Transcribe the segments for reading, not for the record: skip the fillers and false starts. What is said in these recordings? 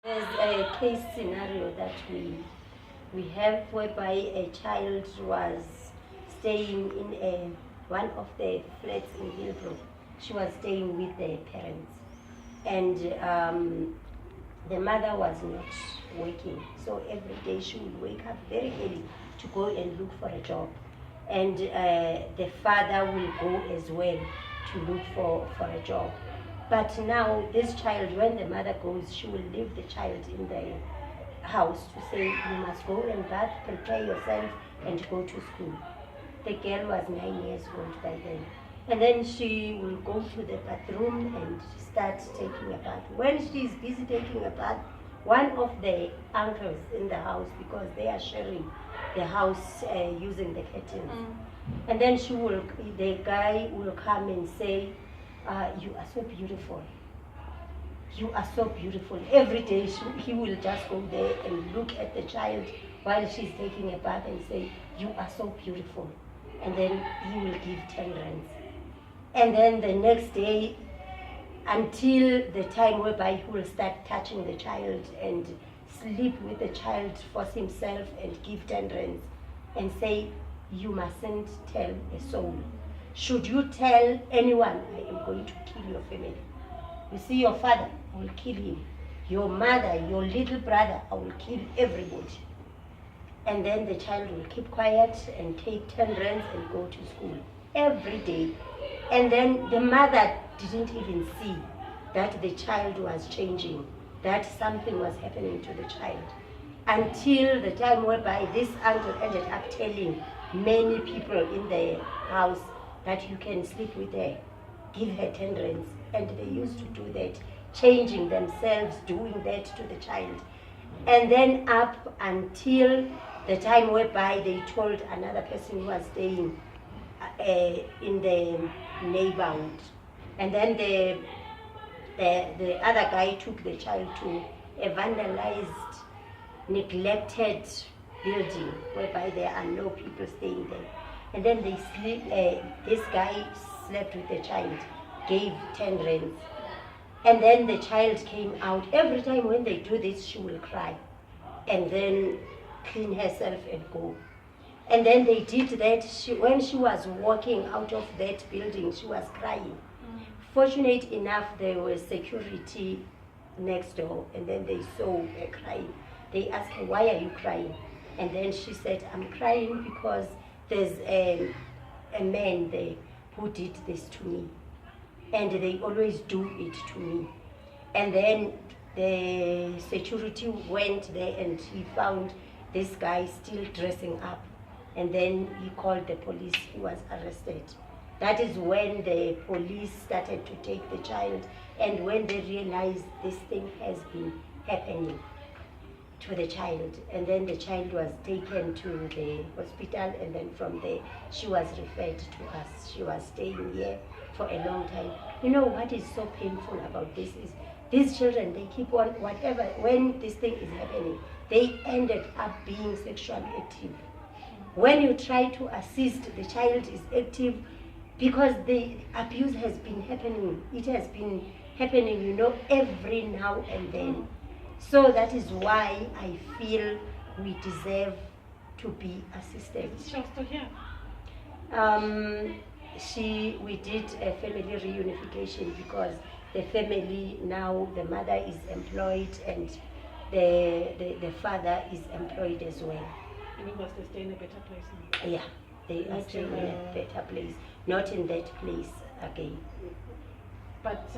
There's a case scenario that we have whereby a child was staying in one of the flats in Hillbrook. She was staying with the parents, and the mother was not working. So every day she would wake up very early to go and look for a job, and the father will go as well to look for a job. But now this child, when the mother goes, she will leave the child in the house to say, you must go and bath, prepare yourself, and go to school. The girl was 9 years old by then. And then she will go to the bathroom and start taking a bath. When she is busy taking a bath, one of the uncles in the house, because they are sharing the house using the curtains, and then the guy will come and say, you are so beautiful. You are so beautiful. Every day he will just go there and look at the child while she's taking a bath and say, you are so beautiful. And then he will give 10 rands. And then the next day, until the time whereby he will start touching the child and sleep with the child, force himself and give 10 rands and say, you mustn't tell a soul. Should you tell anyone, I am going to kill your family. You see your father, I will kill him. Your mother, your little brother, I will kill everybody. And then the child will keep quiet and take 10 rands and go to school every day. And then the mother didn't even see that the child was changing, that something was happening to the child. Until the time whereby this uncle ended up telling many people in the house that you can sleep with her, give her 10 rands. And they used to do that, changing themselves, doing that to the child. And then up until the time whereby they told another person who was staying in the neighborhood. And then the other guy took the child to a vandalized, neglected building whereby there are no people staying there. And then this guy slept with the child, gave 10 rands. And then the child came out. Every time when they do this, she will cry and then clean herself and go. And then they did that. When she was walking out of that building, she was crying. Fortunate enough, there was security next door, and then they saw her crying. They asked her, why are you crying? And then she said, I'm crying because there's a man there who did this to me. And they always do it to me. And then the security went there and he found this guy still dressing up. And then he called the police. He was arrested. That is when the police started to take the child, and when they realized this thing has been happening to the child. And then the child was taken to the hospital, and then from there she was referred to us. She was staying here for a long time. You know what is so painful about this is these children, they keep on, whatever, when this thing is happening, they ended up being sexually active. When you try to assist, the child is active because the abuse has been happening. It has been happening, you know, every now and then. So that is why I feel we deserve to be assisted. Just to hear. We did a family reunification because the family now, the mother is employed and the father is employed as well. And you must stay in a better place now. Yeah, they are staying in a better place, not in that place again. But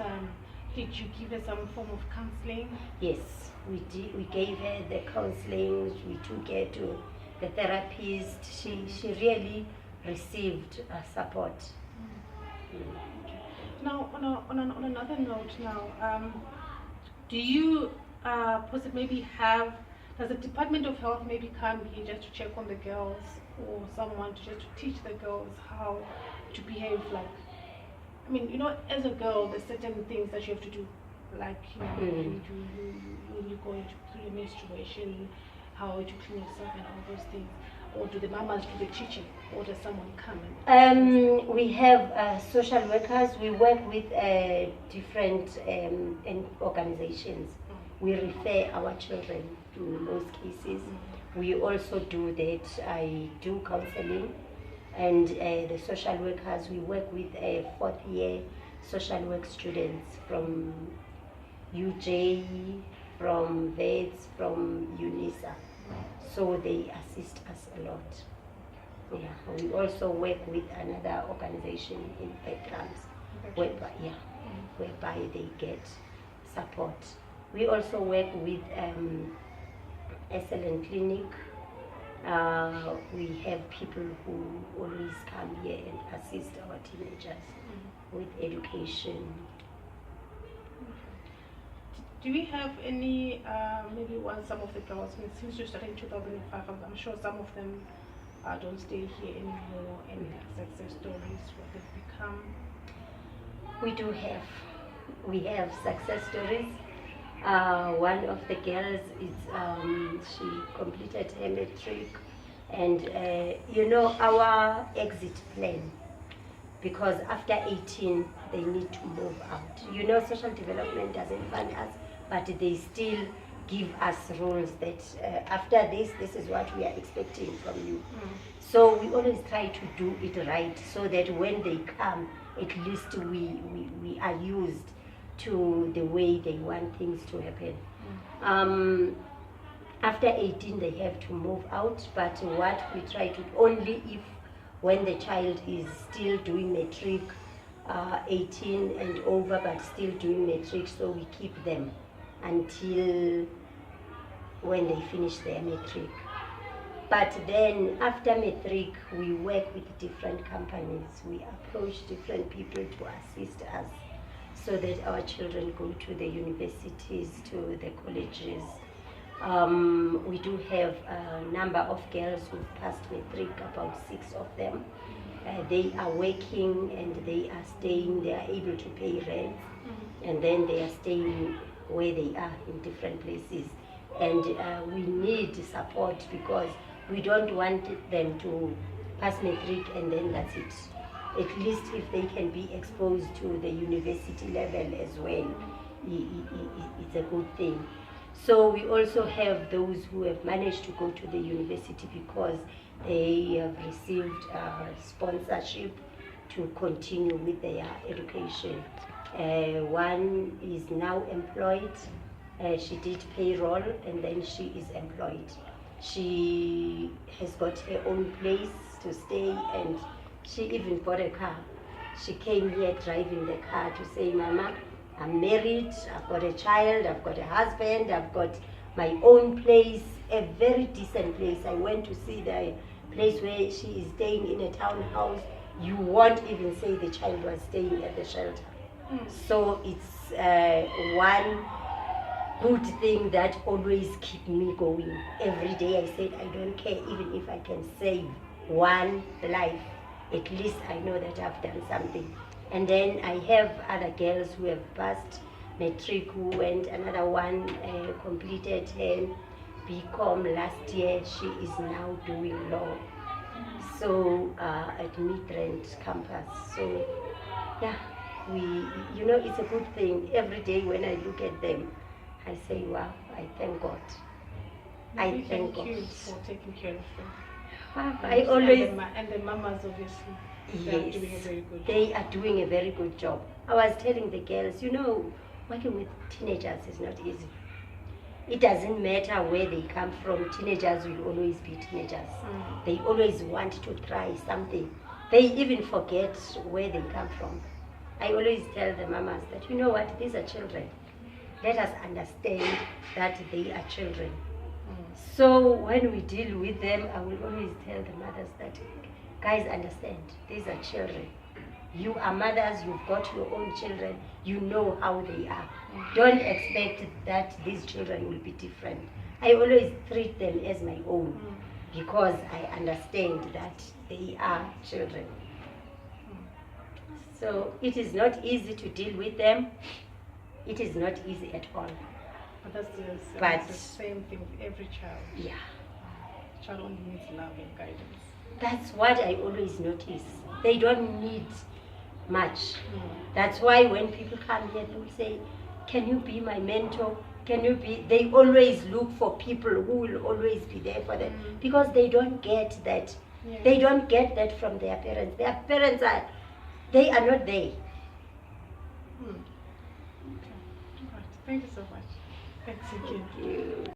did you give her some form of counseling? Yes, we did. We gave her the counseling. We took her to the therapist. She really received support. Okay. Now, on another note, now, do you possibly maybe have? Does the Department of Health maybe come here just to check on the girls, or someone to just to teach the girls how to behave? Like, I mean, you know, as a girl, there's certain things that you have to do, like, you know, when you go through your menstruation, how to clean yourself and all those things. Or do the mamas do the teaching, or does someone come? We have social workers. We work with different organizations we refer our children in most cases. We also do that. I do counseling, and the social workers, we work with fourth year social work students from UJ, from VETS, from UNISA. So they assist us a lot. Yeah, we also work with another organization in backgrounds, whereby they get support. We also work with Excellent Clinic. We have people who always come here and assist our teenagers with education. Do we have any, maybe some of the girls, since you started in 2005, I'm sure some of them don't stay here anymore, any success stories, what they've become? We have success stories. One of the girls she completed her matric, and our exit plan, because after 18 they need to move out. Social development doesn't fund us, but they still give us rules that after this is what we are expecting from you. So we always try to do it right, so that when they come, at least we are used to the way they want things to happen. After 18 they have to move out, but what we try to, only if when the child is still doing matric, 18 and over but still doing matric, so we keep them until when they finish their matric. But then after matric, we work with different companies. We approach different people to assist us, so that our children go to the universities, to the colleges. We do have a number of girls who've passed matric, about 6 of them. They are working and they are staying, they are able to pay rent, and then they are staying where they are in different places. And we need support, because we don't want them to pass matric and then that's it. At least if they can be exposed to the university level as well, it's a good thing. So we also have those who have managed to go to the university because they have received sponsorship to continue with their education. One is now employed. She did payroll and then she is employed. She has got her own place to stay, and she even bought a car. She came here driving the car to say, Mama, I'm married, I've got a child, I've got a husband, I've got my own place, a very decent place. I went to see the place where she is staying in a townhouse. You won't even say the child was staying at the shelter. So it's one good thing that always keep me going. Every day I said, I don't care, even if I can save one life, at least I know that I've done something. And then I have other girls who have passed matric, who went, another one completed her BCom last year. She is now doing law, so at Midrand campus. So yeah, it's a good thing. Every day when I look at them, I say, wow, I thank God. I thank God. You for taking care of them. I always, and the mamas, obviously, yes, they are doing a very good job. They are doing a very good job. I was telling the girls, working with teenagers is not easy. It doesn't matter where they come from. Teenagers will always be teenagers. They always want to try something. They even forget where they come from. I always tell the mamas that, these are children. Let us understand that they are children. So when we deal with them, I will always tell the mothers that, guys, understand, these are children. You are mothers, you've got your own children, you know how they are. Don't expect that these children will be different. I always treat them as my own, because I understand that they are children. So it is not easy to deal with them. It is not easy at all. But that's the same thing with every child. Yeah. The child only needs love and guidance. That's what I always notice. They don't need much. That's why when people come here, they will say, can you be my mentor? Can you be? They always look for people who will always be there for them because they don't get that. Yeah. They don't get that from their parents. Their parents they are not there. Okay. All right. Thank you so much. Thanks again. Thank you.